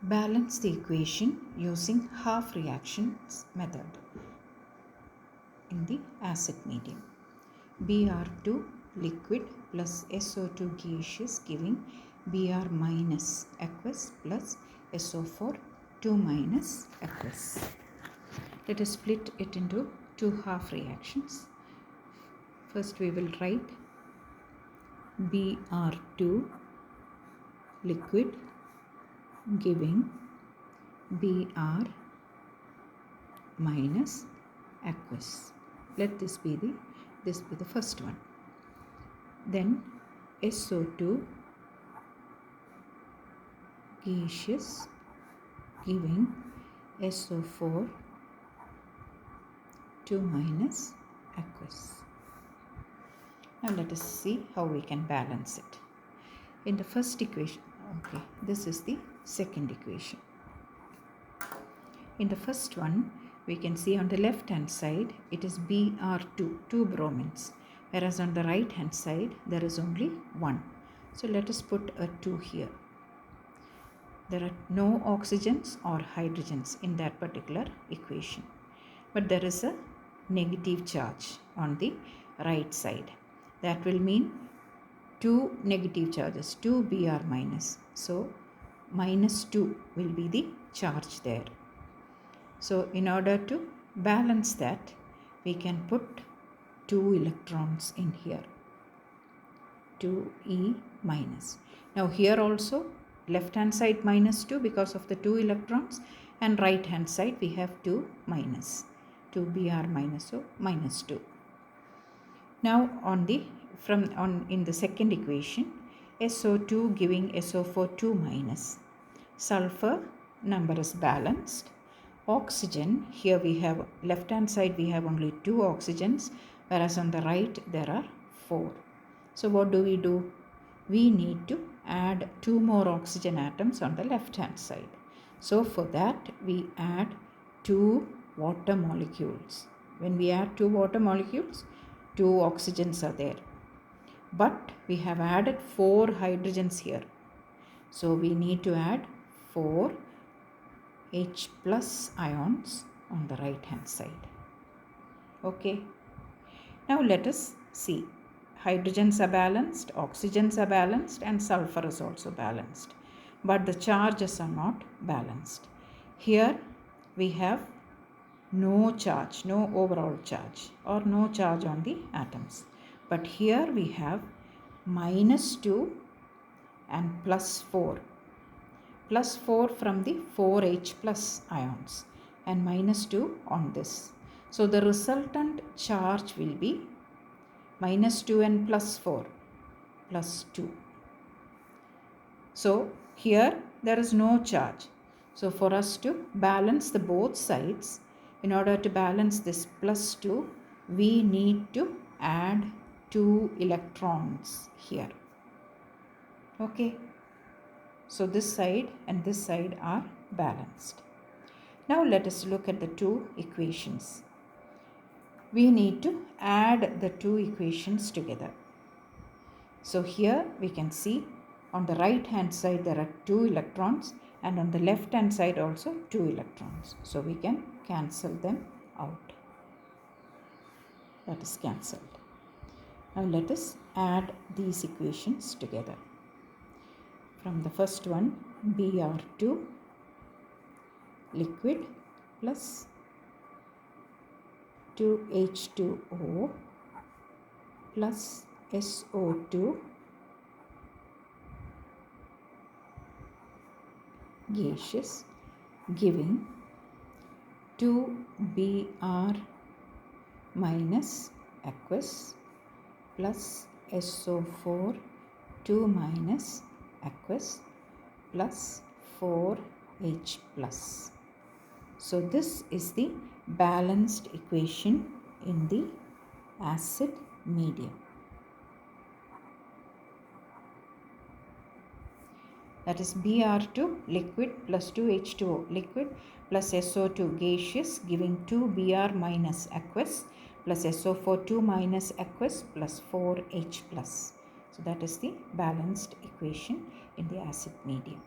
Balance the equation using half reactions method in the acid medium. Br2 liquid plus SO2 gaseous giving Br minus aqueous plus SO4 2 minus aqueous. Let us split it into two half reactions. First we will write Br2 liquid giving Br minus aqueous. Let this be the first one. Then SO2 gaseous giving SO4 2 minus aqueous. Now let us see how we can balance it. In the first equation, this is the second equation. In the first one, we can see on the left hand side it is Br2, 2 bromines, whereas on the right hand side there is only 1. So let us put a 2 here. There are no oxygens or hydrogens in that particular equation, but there is a negative charge on the right side. That will mean 2 negative charges, 2 Br minus. So minus 2 will be the charge there. So in order to balance that, we can put 2 electrons in here, 2E minus. Now here also left hand side minus 2 because of the 2 electrons, and right hand side we have 2 minus, 2 Br minus, so minus 2. Now in the second equation, SO2 giving SO4 2 minus. Sulfur number is balanced. Oxygen, here we have left hand side we have only 2 oxygens, whereas on the right there are 4. So what do? We need to add 2 more oxygen atoms on the left hand side. So for that we add 2 water molecules. When we add 2 water molecules, 2 oxygens are there. But we have added 4 hydrogens here. So we need to add 4 H plus ions on the right hand side. Okay. Now let us see. Hydrogens are balanced, oxygens are balanced, and sulfur is also balanced. But the charges are not balanced. Here we have no charge, no overall charge, or no charge on the atoms. But here we have minus 2 and plus 4. Plus 4 from the 4H plus ions and minus 2 on this. So the resultant charge will be minus 2 and plus 4 plus 2. So here there is no charge. So for us to balance the both sides, in order to balance this plus 2, we need to add 2 electrons here. Okay. So this side and this side are balanced. Now let us look at the 2 equations. We need to add the 2 equations together. So here we can see on the right hand side there are 2 electrons, and on the left hand side also 2 electrons. So we can cancel them out. That is cancelled. Now let us add these equations together. From the first one, Br2 liquid plus 2H2O plus SO2 gaseous giving 2 Br minus aqueous plus SO4 2 minus aqueous plus 4H plus. So this is the balanced equation in the acid medium. That is Br2 liquid plus 2H2O liquid plus SO2 gaseous giving 2 Br minus aqueous plus SO4 2 minus aqueous plus 4H plus. So that is the balanced equation in the acid medium.